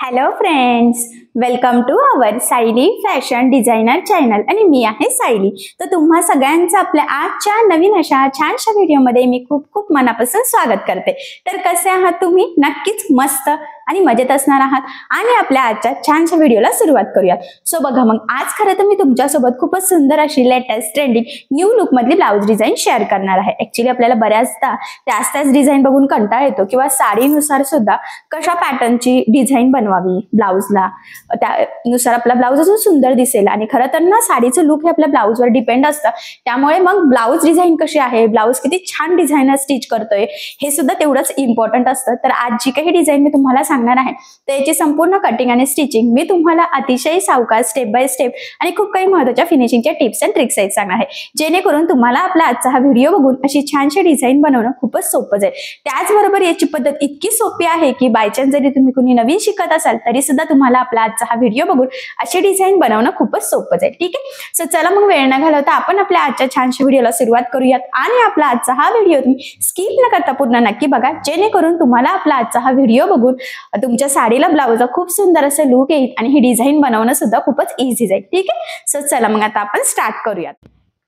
Hello friends, welcome to our Sayali fashion designer channel आणि मी आहे सायली। तर तुम्हा सगळ्यांचं आपल्या आजच्या नवीन अशा छानशा व्हिडिओमध्ये मी खूप खूप मनापासून स्वागत करते। तर कसे आहात तुम्ही? नक्कीच मस्त आणि मजेत असणार आहात आणि आपल्या आजच्या छानशा व्हिडिओला सुरुवात करूया। सो बघा, मग आज खरं तर मी तुमच्यासोबत खूपच सुंदर अशी लेटेस्ट ट्रेंडिंग न्यू लुक मधली ब्लाउज डिझाईन शेअर करणार आहे। ऍक्च्युली आपल्याला बऱ्याचदा त्याच डिझाईन बघून कंटाळा येतो किंवा साडीनुसार सुद्धा कशा पॅटर्नची डिझाईन बनवावी ब्लाउजला, त्यानुसार आपला ब्लाउज अजून सुंदर दिसेल। आणि खरं तर ना साडीचं लुक हे आपल्या ब्लाउजवर डिपेंड असतं, त्यामुळे मग ब्लाउज डिझाईन कशी आहे, ब्लाउज किती छान डिझायनर स्टिच करतोय हे सुद्धा तेवढंच इम्पॉर्टंट असतं। तर आज जी काही डिझाईन मी तुम्हाला सांगणार आहे त्याची संपूर्ण कटिंग आणि स्टिचिंग मी तुम्हाला अतिशय सावकाश स्टेप बाय स्टेप आणि खूप काही महत्त्वाच्या फिनिशिंगच्या टिप्स अँड ट्रिक्स आहेत सांगणार आहे, जेणेकरून तुम्हाला आपला आजचा हा व्हिडिओ बघून अशी छानशी डिझाईन बनवणं खूपच सोपं जाईल। त्याचबरोबर याची पद्धत इतकी सोपी आहे की बाय चान्स जरी तुम्ही कुणी नवीन शिकत असाल तरी सुद्धा तुम्हाला आपला आजचा हा व्हिडिओ बघून अशी डिझाईन बनवणं खूपच सोपं जाईल। ठीक आहे, सो चला मग वेळ न घालवता आपण आपल्या आजच्या छानशा व्हिडिओला सुरुवात करूयात आणि आपला आजचा हा व्हिडिओ तुम्ही स्किप न करता पूर्ण नक्की बघा, जेणेकरून तुम्हाला आपला आजचा हा व्हिडिओ बघून तुमच्या साडीला ब्लाउजला खूप सुंदर असं लुक येईल आणि ही डिझाईन बनवणं सुद्धा खूपच इझी जाईल। ठीक आहे, सो चला मग आता आपण स्टार्ट करूयात।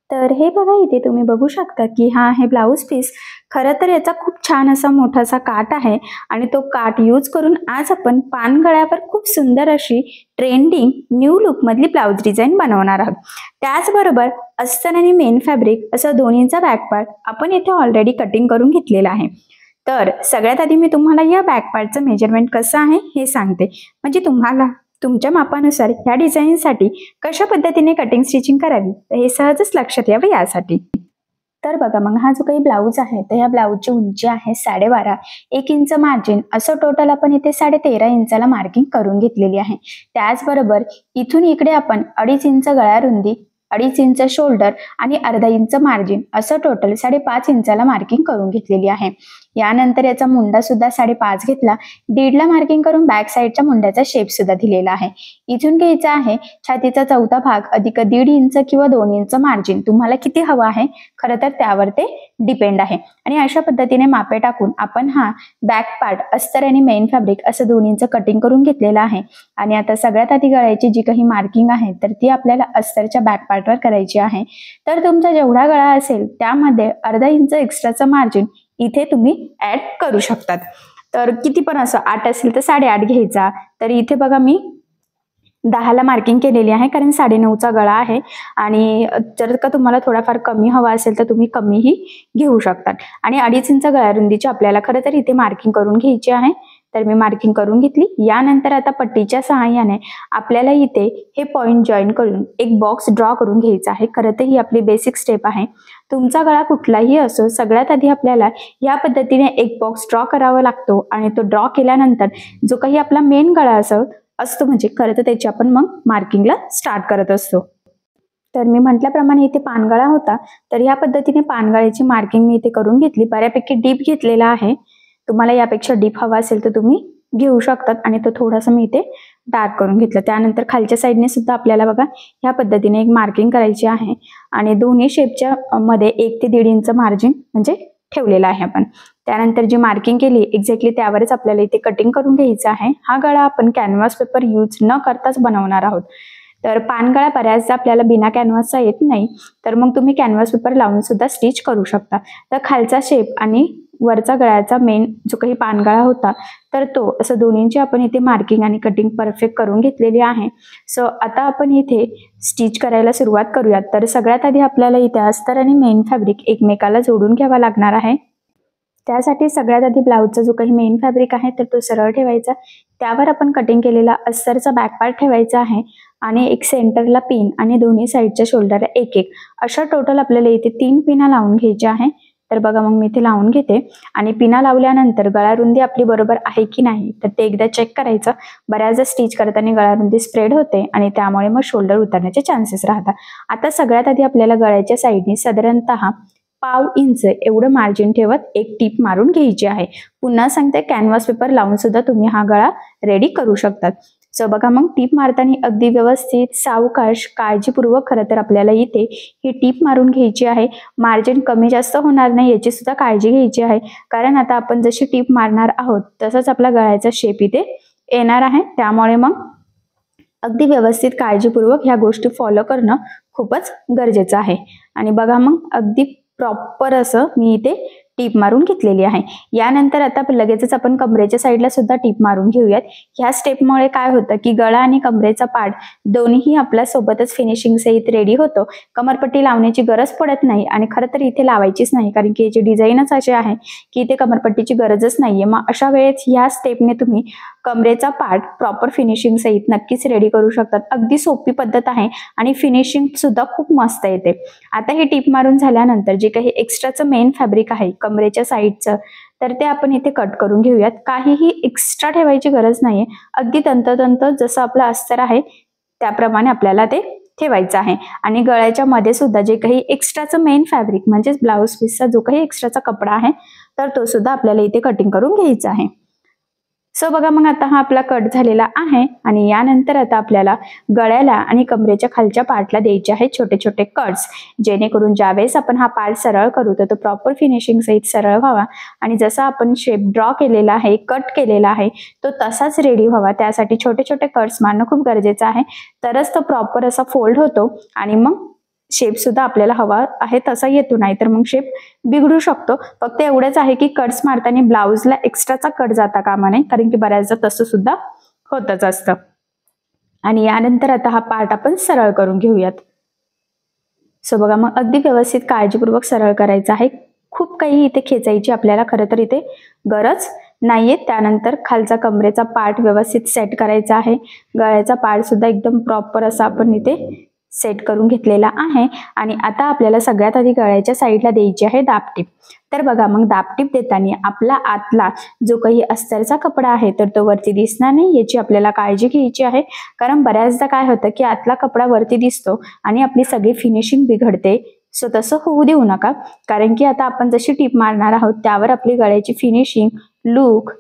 तर हे बघा, इथे तुम्ही बघू शकता की हा आहे ब्लाउज पीस। खरं तर याचा खूप छान असा मोठासा काट आहे आणि तो काट यूज करून आज आपण पानगळ्यावर खूप सुंदर अशी ट्रेंडिंग न्यू लुक मधली ब्लाउज डिझाईन बनवणार आहोत। त्याचबरोबर अस्तर आणि मेन फॅब्रिक असं दोन्हीचा बॅक पार्ट आपण इथे ऑलरेडी कटिंग करून घेतलेला आहे। तर सगळ्यात आधी मी तुम्हाला या बॅक पार्टचं मेजरमेंट कसं आहे हे सांगते, म्हणजे तुम्हाला तुमच्या मापानुसार ह्या डिझाईनसाठी कशा पद्धतीने कटिंग स्टिचिंग करावी हे सहजच लक्षात यावं यासाठी। तर बघा, मग हा जो काही ब्लाऊज आहे तर ह्या ब्लाऊजची उंची आहे 12.5, 1 इंच मार्जिन, असं टोटल आपण इथे 13.5 इंचाला मार्किंग करून घेतलेली आहे। त्याचबरोबर इथून इकडे आपण 2.5 इंच गळा रुंदी, 2.5 इंच शोल्डर आणि अर्धा इंच मार्जिन, असं टोटल 5.5 इंचाला मार्किंग करून घेतलेली आहे। यानंतर याचा मुंडा सुद्धा 5.5 घेतला, 1.5ला मार्किंग करून बॅक साईडच्या मुंड्याचा शेप सुद्धा दिलेला आहे। इथून घ्यायचा आहे छातीचा चौथा भाग अधिक 1.5 इंच किंवा 2 इंच मार्जिन, तुम्हाला किती हवं आहे खरं तर त्यावर ते डिपेंड आहे। आणि अशा पद्धतीने मापे टाकून आपण हा बॅक पार्ट अस्तर आणि मेन फॅब्रिक असं 2 इंच कटिंग करून घेतलेलं आहे। आणि आता सगळ्यात आधी गळ्याची जी काही मार्किंग आहे तर ती आपल्याला अस्तरच्या बॅक पार्टवर करायची आहे। तर तुमचा जेवढा गळा असेल त्यामध्ये अर्धा इंच एक्स्ट्राचं मार्जिन इथे तुम्ही ऍड करू शकतात। तर किती पण असं 8 असेल तर 8.5 घ्यायचा। तर इथे बघा मी 10ला मार्किंग केलेली आहे, कारण 9.5चा गळा आहे आणि जर का तुम्हाला थोडाफार कमी हवा असेल तर तुम्ही कमीही घेऊ शकतात। आणि 2.5 इंच गळा रुंदीची आपल्याला खरं तर इथे मार्किंग करून घ्यायची आहे। तर मी मार्किंग करून घेतली। यानंतर आता पट्टीच्या सहाय्याने आपल्याला इथे हे पॉइंट जॉईन करून एक बॉक्स ड्रॉ करून घ्यायचा आहे। खरं तर ही आपली बेसिक स्टेप आहे, तुमचा गळा कुठलाही असो सगळ्यात आधी आपल्याला या पद्धतीने एक बॉक्स ड्रॉ करावा लागतो आणि तो ड्रॉ केल्यानंतर जो काही आपला मेन गळा असतो म्हणजे खरं तर त्याची आपण मग मार्किंगला स्टार्ट करत असतो। तर मी म्हटल्याप्रमाणे इथे पानगळा होता, तर या पद्धतीने पानगळ्याची मार्किंग मी इथे करून घेतली। बऱ्यापैकी डीप घेतलेला आहे, तुम्हाला यापेक्षा डीप हवा असेल तर तुम्ही घेऊ शकतात। आणि तो थोडासा मी इथे डार्क करून घेतला। त्यानंतर खालच्या साईडने सुद्धा आपल्याला बघा ह्या पद्धतीने एक मार्किंग करायची आहे आणि दोन्ही शेपच्या मध्ये 1 ते 1.5 इंच मार्जिन म्हणजे ठेवलेला आहे आपण। त्यानंतर जी मार्किंग केली एक्झॅक्टली त्यावरच आपल्याला इथे कटिंग करून घ्यायचं आहे। हा गळा आपण कॅनव्हास पेपर यूज न करताच बनवणार आहोत। तर पानगळा बऱ्याचदा आपल्याला बिना कॅनव्हासचा येत नाही, तर मग तुम्ही कॅनव्हास पेपर लावून सुद्धा स्टिच करू शकता। तर खालचा शेप आणि वरचा गळ्याचा मेन जो काही पानगळा होता तर तो असं दोन्हींची आपण इथे मार्किंग आणि कटिंग परफेक्ट करून घेतलेली आहे। सो आता आपण इथे स्टिच करायला सुरुवात करूयात। तर सगळ्यात आधी आपल्याला इथे अस्तर आणि मेन फॅब्रिक एकमेकाला जोडून घ्यावा लागणार आहे। त्यासाठी सगळ्यात आधी ब्लाऊजचा जो काही मेन फॅब्रिक आहे तर तो सरळ ठेवायचा, त्यावर आपण कटिंग केलेला अस्तरचा बॅक पार्ट ठेवायचा आहे आणि एक सेंटरला पिन आणि दोन्ही साईडच्या शोल्डरला एक एक अशा टोटल आपल्याला इथे 3 पिना लावून घ्यायच्या आहे। तर बघा, मग मी इथे लावून घेते आणि पिना लावल्यानंतर गळा रुंदी आपली बरोबर आहे की नाही तर ते एकदा चेक करायचं। बऱ्याचदा स्टिच करताना गळा रुंदी स्प्रेड होते आणि त्यामुळे मग शोल्डर उतरण्याचे चान्सेस राहतात। आता सगळ्यात आधी आपल्याला गळ्याच्या साईडने साधारणतः 1/2 इंच एवढं मार्जिन ठेवत एक टीप मारून घ्यायची आहे। पुन्हा सांगते, कॅनव्हास पेपर लावून सुद्धा तुम्ही हा गळा रेडी करू शकतात। सो बघा, मग टीप मारताना अगदी व्यवस्थित सावकाश काळजीपूर्वक खरं तर आपल्याला इथे ही टीप मारून घ्यायची आहे। मार्जिन कमी जास्त होणार नाही याची सुद्धा काळजी घ्यायची आहे, कारण आता आपण जशी टीप मारणार आहोत तसंच आपला गळ्याचा शेप इथे येणार आहे, त्यामुळे मग अगदी व्यवस्थित काळजीपूर्वक ह्या गोष्टी फॉलो करणं खूपच गरजेचं आहे. आणि बघा मग अगदी प्रॉपर असं मी इथे टीप मारून घेतलेली आहे. यानंतर आता लगेचच आपण कमरेच्या साईडला सुद्धा टीप मारून घेऊयात. ह्या स्टेपमुळे काय होतं की गळा आणि कमरेचा पार्ट दोन्हीही आपल्या सोबतच फिनिशिंग सहित रेडी होतो. कमरपट्टी लावण्याची गरज पडत नाही आणि खरं तर इथे लावायचीच नाही, कारण की याची डिझाईनच अशी आहे की इथे कमरपट्टीची गरजच नाहीये. मग अशा वेळेस ह्या स्टेपने तुम्ही कमरेचा पार्ट प्रॉपर फिनिशिंग सहित नक्कीच रेडी करू शकतात. अगदी सोपी पद्धत आहे आणि फिनिशिंग सुद्धा खूप मस्त येते. आता हे टीप मारून झाल्यानंतर जे काही एक्स्ट्राचं मेन फॅब्रिक आहे कमरेच्या साईडचं, तर ते आपण इथे कट करून घेऊयात. काहीही एक्स्ट्रा ठेवायची गरज नाहीये. अगदी तंतोतंत जसं आपलं अस्तर आहे त्याप्रमाणे आपल्याला ते ठेवायचं आहे. आणि गळ्याच्या मध्ये सुद्धा जे काही एक्स्ट्राचं मेन फॅब्रिक म्हणजेच ब्लाऊज पीसचा जो काही एक्स्ट्राचा कपडा आहे तर तो सुद्धा आपल्याला इथे कटिंग करून घ्यायचा आहे. सो बघा मग आता हा आपला कट झालेला आहे आणि यानंतर आता आपल्याला गळ्याला आणि कमरेच्या खालच्या पार्टला द्यायचे आहेत छोटे छोटे कट्स, जेणेकरून ज्यावेळेस आपण हा पार्ट सरळ करू तर तो प्रॉपर फिनिशिंग सहित सरळ व्हावा आणि जसा आपण शेप ड्रॉ केलेला आहे, कट केलेला आहे तो तसाच रेडी व्हावा. त्यासाठी छोटे छोटे कट्स मारणं खूप गरजेचं आहे, तरच तो प्रॉपर असा फोल्ड होतो आणि मग शेप सुद्धा आपल्याला हवा आहे तसा येतो, नाही तर मग शेप बिघडू शकतो. फक्त एवढंच आहे की कट्स मारताना ब्लाऊजला एक्स्ट्राचा कट जाता कामा नये, कारण की बऱ्याचदा तसं सुद्धा होतच असतं. आणि यानंतर आता हा पार्ट आपण सरळ करून घेऊयात. सो बघा मग अगदी व्यवस्थित काळजीपूर्वक सरळ करायचं आहे. खूप काही इथे खेचायची आपल्याला खरं तर इथे गरज नाहीये. त्यानंतर खालचा कमरेचा पार्ट व्यवस्थित सेट करायचा आहे. गळ्याचा पार्ट सुद्धा एकदम प्रॉपर असा आपण इथे सेट करून घेतलेला आहे. आणि आता आपल्याला सगळ्यात आधी गळ्याच्या साईडला द्यायची आहे दाबटीप. तर बघा मग दाबटीप देताना आपला आतला जो काही अस्तरचा कपडा आहे तर तो वरती दिसणार नाही याची आपल्याला काळजी घ्यायची आहे. कारण बऱ्याचदा काय होतं की आतला कपडा वरती दिसतो आणि आपली सगळी फिनिशिंग बिघडते. सो तसं होऊ देऊ नका, कारण की आता आपण जशी टीप मारणार आहोत त्यावर आपली गळ्याची फिनिशिंग, लुक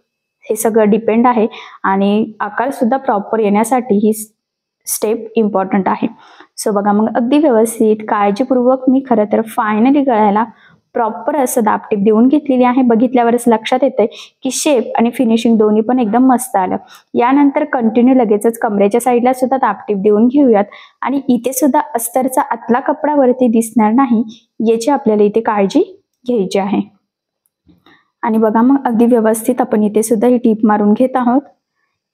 हे सगळं डिपेंड आहे आणि आकार सुद्धा प्रॉपर येण्यासाठी ही स्टेप इम्पॉर्टंट आहे. सो बघा मग अगदी व्यवस्थित काळजीपूर्वक मी खरं तर फायनली गळ्याला प्रॉपर असं दाबटीप देऊन घेतलेली आहे. बघितल्यावरच लक्षात येतंय की शेप आणि फिनिशिंग दोन्ही पण एकदम मस्त आलं. यानंतर कंटिन्यू लगेचच कमरेच्या साईडला सुद्धा दाबटीप देऊन घेऊयात आणि इथे सुद्धा अस्तरचा आतला कपडा वरती दिसणार नाही याची आपल्याला इथे काळजी घ्यायची आहे. आणि बघा मग अगदी व्यवस्थित आपण इथे सुद्धा ही टीप मारून घेत आहोत.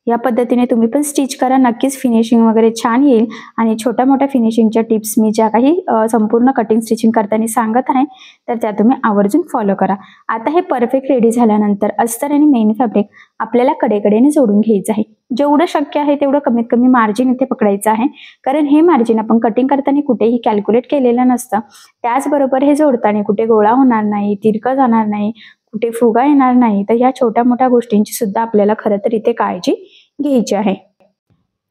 या पद्धतीने तुम्ही पण स्टिच करा, नक्कीच फिनिशिंग वगैरे छान येईल. आणि छोट्या मोठ्या फिनिशिंगच्या टिप्स मी ज्या काही संपूर्ण कटिंग स्टिचिंग करताना सांगत आहे तर त्या तुम्ही आवर्जून फॉलो करा. आता हे परफेक्ट रेडी झाल्यानंतर अस्तर आणि मेन फॅब्रिक आपल्याला कडेकडेने जोडून घ्यायचं आहे. जेवढं शक्य आहे तेवढं कमीत कमी मार्जिन इथे पकडायचं आहे, कारण हे मार्जिन आपण कटिंग करताना कुठेही कॅल्क्युलेट केलेलं नसतं. त्याचबरोबर हे जोडताना कुठे गोळा होणार नाही, तिरकं जाणार नाही, कुठे फुगा येणार नाही. तर ह्या छोट्या मोठ्या गोष्टींची सुद्धा आपल्याला खरं तर इथे काळजी घ्यायची आहे.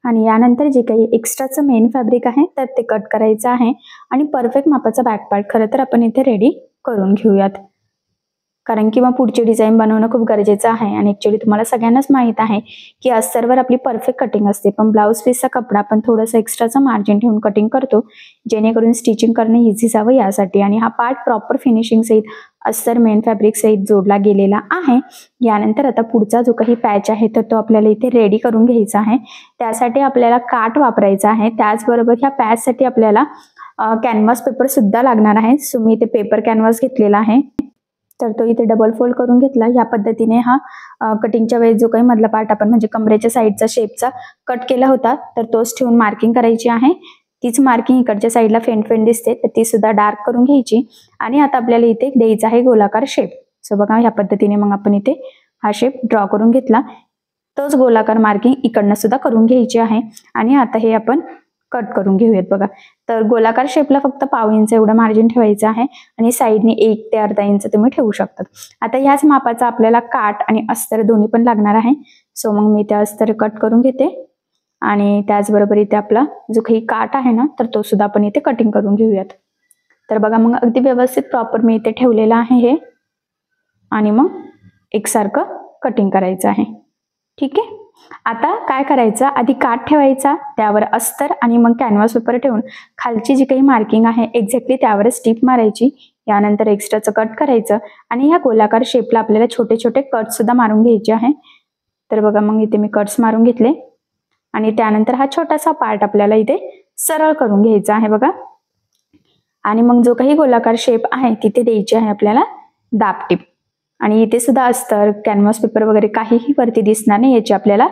आणि यानंतर जे काही एक्स्ट्राचं मेन फॅब्रिक आहे तर ते कट करायचं आहे आणि परफेक्ट मापाचा बॅक पार्ट खरं तर आपण इथे रेडी करून घेऊयात, कारण की मग पुढची डिझाईन बनवणं खूप गरजेचं आहे. आणि ऍक्च्युली तुम्हाला सगळ्यांनाच माहित आहे की अस्तरवर आपली परफेक्ट कटिंग असते, पण ब्लाऊज पीसचा कपडा आपण थोडंसं एक्स्ट्राचं मार्जिन ठेवून कटिंग करतो, जेणेकरून स्टिचिंग करणं इझी जावं यासाठी. आणि हा पार्ट प्रॉपर फिनिशिंग सहित अस्तर मेन फॅब्रिक सहित जोडला गेलेला आहे. यानंतर आता पुढचा जो काही पॅच आहे तर तो आपल्याला इथे रेडी करून घ्यायचा आहे. त्यासाठी आपल्याला काठ वापरायचा आहे. त्याचबरोबर ह्या पॅचसाठी आपल्याला कॅनव्हास पेपर सुद्धा लागणार आहे. सो मी इथे पेपर कॅनव्हास घेतलेला आहे, तर तो इथे डबल फोल्ड करून घेतला. या पद्धतीने हा कटिंगच्या वेळेस जो काही मधला पार्ट आपण म्हणजे कमरेच्या साईडचा शेपचा कट केला होता तर तोच ठेवून मार्किंग करायची आहे. तीच मार्किंग इकडच्या साईडला फेंट दिसते तर ती सुद्धा डार्क करून घ्यायची. आणि आता आपल्याला इथे द्यायचा आहे गोलाकार शेप. सो बघा ह्या पद्धतीने मग आपण इथे हा शेप ड्रॉ करून घेतला. तोच गोलाकार मार्किंग इकडनं सुद्धा करून घ्यायची आहे. आणि आता हे आपण कट करून घेऊयात. बघा तर गोलाकार शेपला फक्त पाव इंच एवढं मार्जिन ठेवायचं आहे आणि साईडने 1 ते अर्धा इंच तुम्ही ठेवू शकता. आता ह्याच मापाचा आपल्याला काठ आणि अस्तर दोन्ही पण लागणार आहे. सो मग मी त्या अस्तर कट करून घेते आणि त्याचबरोबर इथे आपला जो काही काठ आहे ना तर तो सुद्धा आपण इथे कटिंग करून घेऊयात. तर बघा मग अगदी व्यवस्थित प्रॉपर मी इथे ठेवलेलं आहे हे, आणि मग एकसारखं कटिंग करायचं आहे. ठीक आहे. आता काय करायचं, आधी काठ ठेवायचा, त्यावर अस्तर आणि मग कॅनव्हास पेपर ठेवून खालची जी काही मार्किंग आहे एक्झॅक्टली त्यावरच टीप मारायची. यानंतर एक्स्ट्राचं कट करायचं आणि ह्या गोलाकार शेपला आपल्याला छोटे छोटे कट सुद्धा मारून घ्यायचे आहे. तर बघा मग इथे मी कट्स मारून घेतले आणि त्यानंतर हा छोटासा पार्ट आपल्याला इथे सरळ करून घ्यायचा आहे बघा. आणि मग जो काही गोलाकार शेप आहे तिथे द्यायची आहे आपल्याला दाबटीप. आणि इथे सुद्धा अस्तर, कॅनव्हास पेपर वगैरे काहीही वरती दिसणार नाही, याची आपल्याला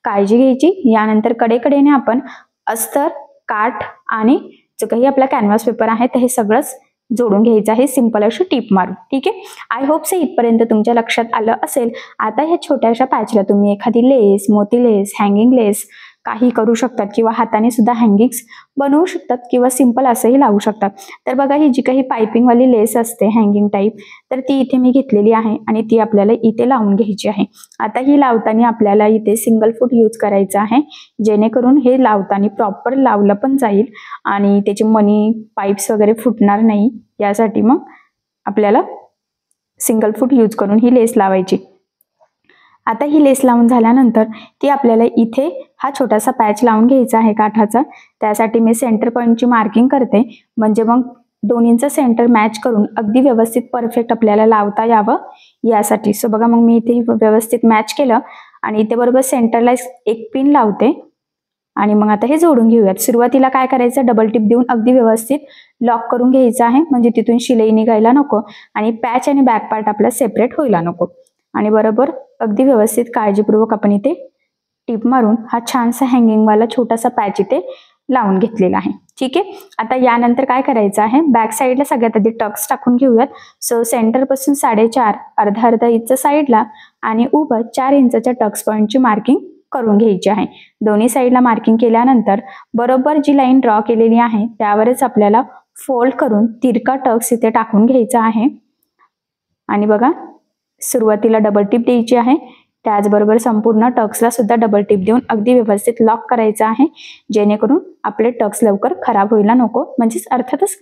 काळजी घ्यायची. यानंतर कडेकडेने आपण अस्तर, काठ आणि जो काही आपला कॅनव्हास पेपर आहे तर हे सगळंच जोडून घ्यायचं आहे सिंपल अशी टीप मारून. ठीक आहे, आय होप से इथपर्यंत तुमच्या लक्षात आलं असेल. आता ह्या छोट्याशा पॅचला तुम्ही एखादी लेस, मोती लेस, हँगिंग लेस काही करू शकतात किंवा हाताने सुद्धा हँगिंग्स बनवू शकतात किंवा सिंपल असंही लावू शकतात. तर बघा ही जी काही पायपिंगवाली लेस असते हँगिंग टाईप, तर ती इथे मी घेतलेली आहे आणि ती आपल्याला इथे लावून घ्यायची आहे. आता ही लावताना आपल्याला इथे सिंगल फूट यूज करायचं आहे, जेणेकरून हे लावताना प्रॉपर लावलं पण जाईल आणि त्याचे मनी पाईप्स वगैरे फुटणार नाही. यासाठी मग आपल्याला सिंगल फूट यूज करून ही लेस लावायची. आता ही लेस लावून झाल्यानंतर ती आपल्याला इथे हा छोटासा पॅच लावून घ्यायचा आहे काठाचा. त्यासाठी मी सेंटर पॉईंटची मार्किंग करते, म्हणजे मग दोन्हींचं सेंटर मॅच करून अगदी व्यवस्थित परफेक्ट आपल्याला लावता यावं यासाठी. सो बघा मग मी इथे व्यवस्थित मॅच केलं आणि इथे बरोबर सेंटरला एक पिन लावते आणि मग आता हे जोडून घेऊयात. सुरुवातीला काय करायचं, डबल टिप देऊन अगदी व्यवस्थित लॉक करून घ्यायचं आहे, म्हणजे तिथून शिलाई निघायला नको आणि पॅच आणि बॅक पार्ट आपला सेपरेट व्हायला नको. आणि बरोबर अगदी व्यवस्थित काळजीपूर्वक आपण इथे टिप मारून हा छानसा हँगिंगवाला छोटासा पॅच इथे लावून घेतलेला आहे. ठीक आहे, आता यानंतर काय करायचं आहे, बॅक साईडला सगळ्यात आधी टक्स टाकून घेऊयात. सो सेंटर पासून 4.5 अर्धा इंच साईडला आणि उभं 4 इंचच्या टक्स पॉईंटची मार्किंग करून घ्यायची आहे. दोन्ही साईडला मार्किंग केल्यानंतर बरोबर जी लाईन ड्रॉ केलेली आहे त्यावरच आपल्याला फोल्ड करून तिरका टक्स इथे टाकून घ्यायचा आहे. आणि बघा सुरुवातीला डबल टिप द्यायची आहे, त्याचबरोबर संपूर्ण टक्सला सुद्धा डबल टिप देऊन अगदी व्यवस्थित लॉक करायचं आहे, जेणेकरून आपले टक्स लवकर खराब व्हायला नको, म्हणजेच अर्थातच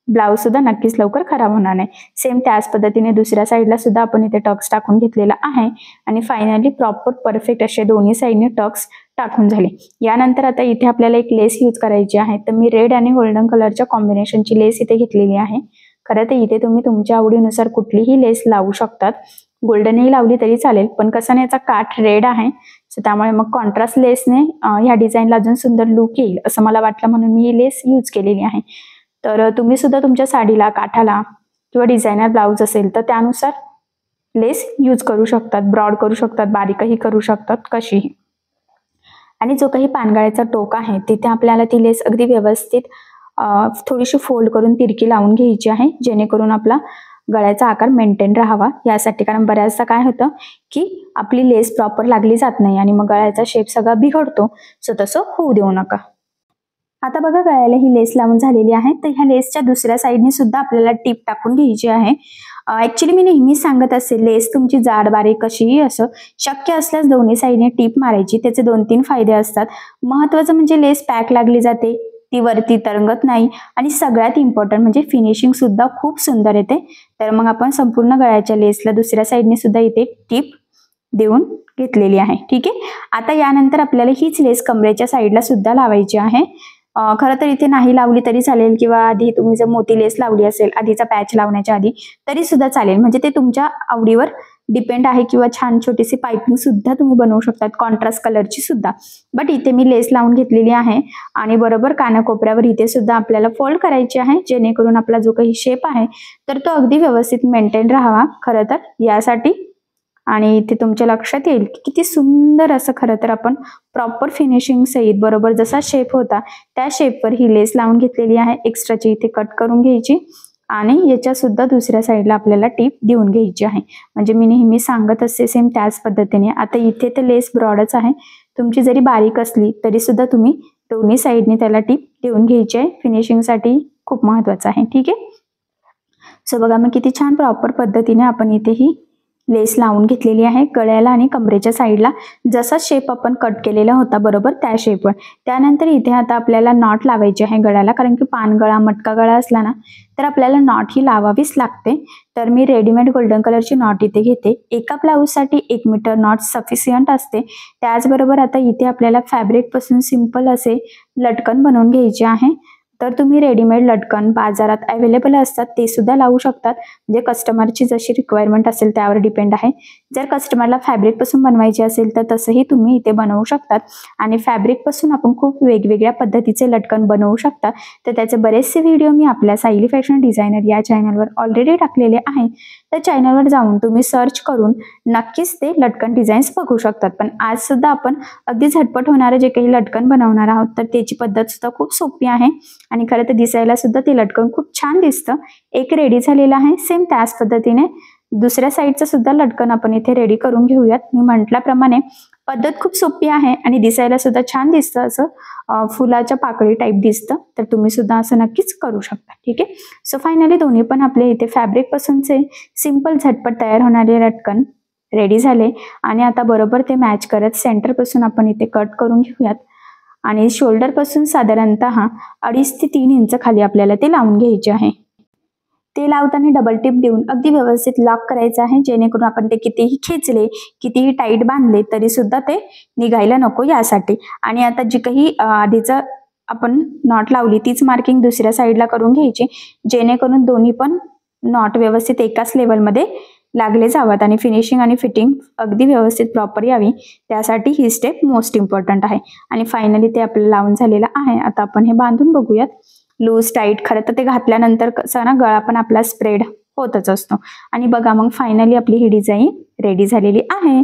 ब्लाऊज सुद्धा नक्कीच लवकर खराब होणार नाही. सेम त्याच पद्धतीने दुसऱ्या साईडला सुद्धा आपण इथे टक्स टाकून घेतलेला आहे आणि फायनली प्रॉपर परफेक्ट असे दोन्ही साईडने टक्स टाकून झाले. यानंतर आता इथे आपल्याला एक लेस यूज करायची आहे, तर मी रेड आणि गोल्डन कलरच्या कॉम्बिनेशनची लेस इथे घेतलेली आहे. खरं तर इथे तुम्ही तुमच्या आवडीनुसार कुठलीही लेस लावू शकतात, गोल्डनही लावली तरी चालेल, पण कसं नाही याचा काठ रेड आहे, सो त्यामुळे मग कॉन्ट्रास्ट लेसने ह्या डिझाईनला अजून सुंदर लुक येईल असं मला वाटलं, म्हणून मी ही लेस यूज केलेली आहे. तर तुम्ही सुद्धा तुमच्या साडीला, काठाला किंवा डिझायनर ब्लाऊज असेल तर त्यानुसार लेस यूज करू शकतात, ब्रॉड करू शकतात, बारीकही करू शकतात, कशीही. आणि जो काही पानगळ्याचा टोक आहे तिथे आपल्याला ती लेस अगदी व्यवस्थित थोडीशी फोल्ड करून तिरकी लावून घ्यायची आहे, जेणेकरून आपला गळ्याचा आकार मेंटेन राहावा यासाठी. कारण बऱ्याचदा काय होतं की आपली लेस प्रॉपर लागली जात नाही आणि मग गळ्याचा शेप सगळा बिघडतो, सो तसं होऊ देऊ नका. आता बघा गळ्याला ही लेस लावून झालेली आहे, तर ह्या लेसच्या दुसऱ्या साईडने सुद्धा आपल्याला टीप टाकून घ्यायची आहे. ऍक्च्युली मी नेहमीच सांगत असते, लेस तुमची जाड बारीक कशीही असो, शक्य असल्यास दोन्ही साईडने टीप मारायची. त्याचे 2-3 फायदे असतात. महत्वाचं म्हणजे लेस पॅक लागली जाते, ती वरती तरंगत नाही आणि सगळ्यात इम्पॉर्टंट म्हणजे फिनिशिंग सुद्धा खूप सुंदर येते. तर मग आपण संपूर्ण गळ्याच्या लेसला दुसऱ्या साईडने सुद्धा इथे टीप देऊन घेतलेली आहे. ठीक आहे, आता यानंतर आपल्याला हीच लेस कमरेच्या साईडला सुद्धा लावायची आहे. खरं तर इथे नाही लावली तरी चालेल किंवा आधी तुम्ही जर मोती लेस लावली असेल आधीचा पॅच लावण्याच्या आधी तरी सुद्धा चालेल, म्हणजे ते तुमच्या आवडीवर डिपेंड आहे. किंवा छान छोटीशी पाइपिंग सुद्धा तुम्ही बनवू शकतात, कॉन्ट्रास्ट कलरची सुद्धा. बट इथे मी लेस लावून घेतलेली आहे आणि बरोबर कानाकोपऱ्यावर इथे सुद्धा आपल्याला फोल्ड करायची आहे, जेणेकरून आपला जो काही शेप आहे तर तो अगदी व्यवस्थित मेंटेन राहावा खरं तर यासाठी. आणि इथे तुमच्या लक्षात येईल की किती सुंदर असं खरं तर आपण प्रॉपर फिनिशिंग सहित बरोबर जसा शेप होता त्या शेपवर ही लेस लावून घेतलेली आहे. एक्स्ट्राची इथे कट करून घ्यायची आणि याच्या सुद्धा दुसऱ्या साईडला आपल्याला टीप देऊन घ्यायची आहे, म्हणजे मी नेहमी सांगत असते सेम त्याच पद्धतीने. आता इथे तर लेस ब्रॉडच आहे, तुमची जरी बारीक असली तरी सुद्धा तुम्ही दोन्ही साईडने त्याला टीप देऊन घ्यायची आहे, फिनिशिंगसाठी खूप महत्वाचं आहे. ठीक आहे, सो बघा मग किती छान प्रॉपर पद्धतीने आपण इथे ही लेस लावून घेतलेली आहे गळ्याला आणि कमरेच्या साईडला, जसा शेप आपण कट केलेला होता बरोबर त्या शेपवर. त्यानंतर इथे आता आपल्याला नॉट लावायची आहे गळ्याला, कारण की पानगळा मटका गळा असला ना तर आपल्याला नॉट ही लावावीच लागते. तर मी रेडीमेड गोल्डन कलरची नॉट इथे घेते. एका ब्लाऊजसाठी 1 मीटर नॉट सफिशियंट असते. त्याचबरोबर आता इथे आपल्याला फॅब्रिक पासून सिंपल असे लटकन बनवून घ्यायचे आहे. तर तुम्ही रेडीमेड लटकन बाजारात अवेलेबल असतात ते सुद्धा लावू शकतात. म्हणजे कस्टमरची जशी रिक्वायरमेंट असेल त्यावर डिपेंड आहे. जर कस्टमरला फॅब्रिकपासून बनवायचे असेल तर तसंही तुम्ही इथे बनवू शकतात. आणि फॅब्रिकपासून आपण खूप वेगवेगळ्या पद्धतीचे लटकन बनवू शकता. तर त्याचे बरेचसे व्हिडिओ मी आपल्या सायली फॅशन डिझायनर या चॅनलवर ऑलरेडी टाकलेले आहे. त्या चॅनलवर जाऊन तुम्ही सर्च करून नक्कीच ते लटकन डिझाईन्स बघू शकतात. पण आज सुद्धा आपण अगदी झटपट होणारे जे काही लटकन बनवणार आहोत तर त्याची पद्धत सुद्धा खूप सोपी आहे आणि खरं तर दिसायला सुद्धा ते लटकन खूप छान दिसतं. एक रेडी झालेलं आहे. सेम त्याच पद्धतीने दुसऱ्या साईडचं सुद्धा लटकन आपण इथे रेडी करून घेऊयात. मी म्हटल्याप्रमाणे पद्धत खूप सोपी आहे आणि दिसायला सुद्धा छान दिसतं. असं फुलाच्या पाकळी टाईप दिसतं. तर तुम्ही सुद्धा असं नक्कीच करू शकता. ठीक आहे. सो फायनली दोन्ही पण आपले इथे फॅब्रिक पासूनचे सिंपल झटपट तयार होणारे लटकन रेडी झाले आणि आता बरोबर ते मॅच करत सेंटर पासून आपण इथे कट करून घेऊयात. आणि शोल्डर पासून साधारणतः 2.5 ते 3 इंच खाली आपल्याला ते लावून घ्यायचे आहे. ते लावताना डबल टिप देऊन अगदी व्यवस्थित लॉक करायचं आहे, जेणेकरून आपण ते कितीही खेचले कितीही टाईट बांधले तरी सुद्धा ते निघायला नको यासाठी. आणि आता जी काही आधीचं आपण नॉट लावली तीच मार्किंग दुसऱ्या साईडला करून घ्यायची, जेणेकरून दोन्ही पण नॉट व्यवस्थित एकाच लेवलमध्ये लागले जावत आणि फिनिशिंग आणि फिटिंग अगदी व्यवस्थित प्रॉपर यावी. त्यासाठी ही स्टेप मोस्ट इम्पॉर्टंट आहे. आणि फायनली ते आपलं लावून झालेलं आहे. आता आपण हे बांधून बघूयात. लूज टाईट खरं तर ते घातल्यानंतर कसं ना गळा पण आपला स्प्रेड होतच असतो. आणि बघा मग फायनली आपली ही डिझाईन रेडी झालेली आहे.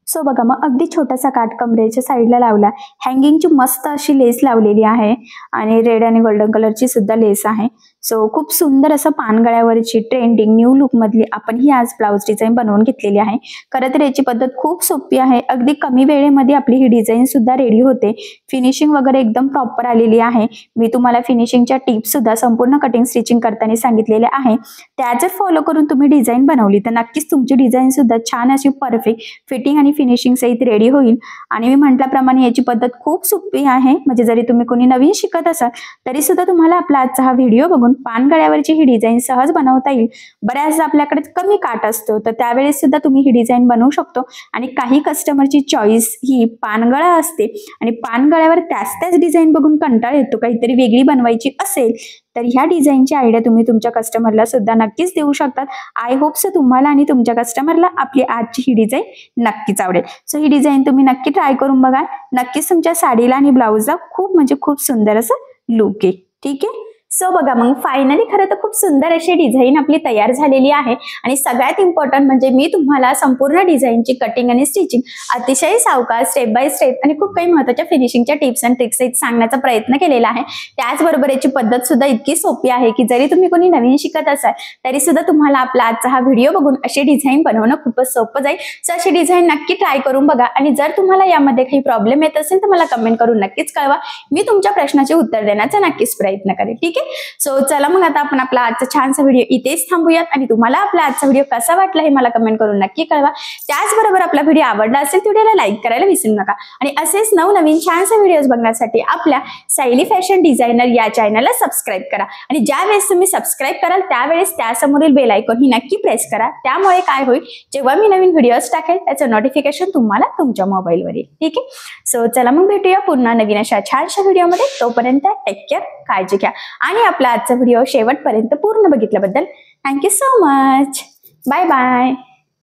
सो बघा मग अगदी छोटासा काठ कमरेच्या साईडला लावला. हँगिंगची मस्त अशी लेस लावलेली आहे आणि रेड आणि गोल्डन कलरची सुद्धा लेस आहे. सो खूप सुंदर असं पानगळ्यावरची ट्रेंडिंग न्यू लुक मधली आपण ही आज ब्लाउज डिझाईन बनवून घेतलेली आहे. खरं तर याची पद्धत खूप सोपी आहे. अगदी कमी वेळेमध्ये आपली ही डिझाईन सुद्धा रेडी होते. फिनिशिंग वगैरे एकदम प्रॉपर आलेली आहे. मी तुम्हाला फिनिशिंगच्या टिप्स सुद्धा संपूर्ण कटिंग स्टिचिंग करताना सांगितलेले आहे. त्या जर फॉलो करून तुम्ही डिझाईन बनवली तर नक्कीच तुमची डिझाईन सुद्धा छान अशी परफेक्ट फिटिंग आणि फिनिशिंग सहित रेडी होईल. आणि मी म्हटल्याप्रमाणे याची पद्धत खूप सोपी आहे. म्हणजे जरी तुम्ही कोणी नवीन शिकत असाल तरी सुद्धा तुम्हाला आपला आजचा हा व्हिडिओ बघून पानगळ्यावरची ही डिझाईन सहज बनवता येईल. बऱ्याचदा आपल्याकडे कमी काठ असतो तर त्यावेळेस सुद्धा तुम्ही ही डिझाईन बनवू शकतो. आणि काही कस्टमरची चॉईस ही पानगळा असते आणि पानगळ्यावर त्याच डिझाईन बघून कंटाळा येतो. काहीतरी वेगळी बनवायची असेल तर ह्या डिझाईनची आयडिया तुम्ही तुमच्या कस्टमरला सुद्धा नक्कीच देऊ शकतात. आय होप सो तुम्हाला आणि तुमच्या कस्टमरला आपली आजची ही डिझाईन नक्कीच आवडेल. सो ही डिझाईन तुम्ही नक्की ट्राय करून बघा. नक्कीच तुमच्या साडीला आणि ब्लाऊजला खूप म्हणजे खूप सुंदर असं लुक आहे. ठीक आहे. सो बघा मग फायनली खरं तर खूप सुंदर अशी डिझाईन आपली तयार झालेली आहे. आणि सगळ्यात इम्पॉर्टंट म्हणजे मी तुम्हाला संपूर्ण डिझाईनची कटिंग आणि स्टिचिंग अतिशय सावकाश स्टेप बाय स्टेप आणि खूप काही महत्त्वाच्या फिनिशिंगच्या टिप्स आणि ट्रिक्स सांगण्याचा प्रयत्न केलेला आहे. त्याचबरोबर याची पद्धत सुद्धा इतकी सोपी आहे की जरी तुम्ही कोणी नवीन शिकत असाल तरी सुद्धा तुम्हाला आपला आजचा हा व्हिडिओ बघून अशी डिझाईन बनवणं खूपच सोपं जाईल. सो अशी डिझाईन नक्की ट्राय करून बघा. आणि जर तुम्हाला यामध्ये काही प्रॉब्लेम येत असेल तर मला कमेंट करून नक्कीच कळवा. मी तुमच्या प्रश्नाचे उत्तर देण्याचा नक्कीच प्रयत्न करेन. ठीक आहे. सो चला मग आता आपण आपला आजचा छानसा व्हिडिओ इथेच थांबूयात. आणि तुम्हाला आपला आजचा व्हिडिओ कसा वाटला हे मला कमेंट करून नक्की कळवा. त्याचबरोबर आपला व्हिडिओ आवडला असेल तर व्हिडिओला लाईक करायला विसरू नका. आणि असेच नवनवीन छानसे व्हिडिओज बघण्यासाठी आपल्या सायली फॅशन डिझायनर या चॅनलला सबस्क्राईब करा. आणि ज्या वेळेस तुम्ही सबस्क्राईब कराल त्यावेळेस त्यासमोरील बेल आयकॉन ही नक्की प्रेस करा. त्यामुळे काय होईल, जेव्हा मी नवीन व्हिडिओज टाकेल त्याचं नोटिफिकेशन तुम्हाला तुमच्या मोबाईलवर येईल. ठीक आहे. सो चला मग भेटूया पुन्हा नवीन अशा छानशा व्हिडिओमध्ये. तोपर्यंत टेक केअर, काळजी घ्या. आणि आपला आजचा व्हिडिओ शेवटपर्यंत पूर्ण बघितल्याबद्दल thank you so much. Bye bye.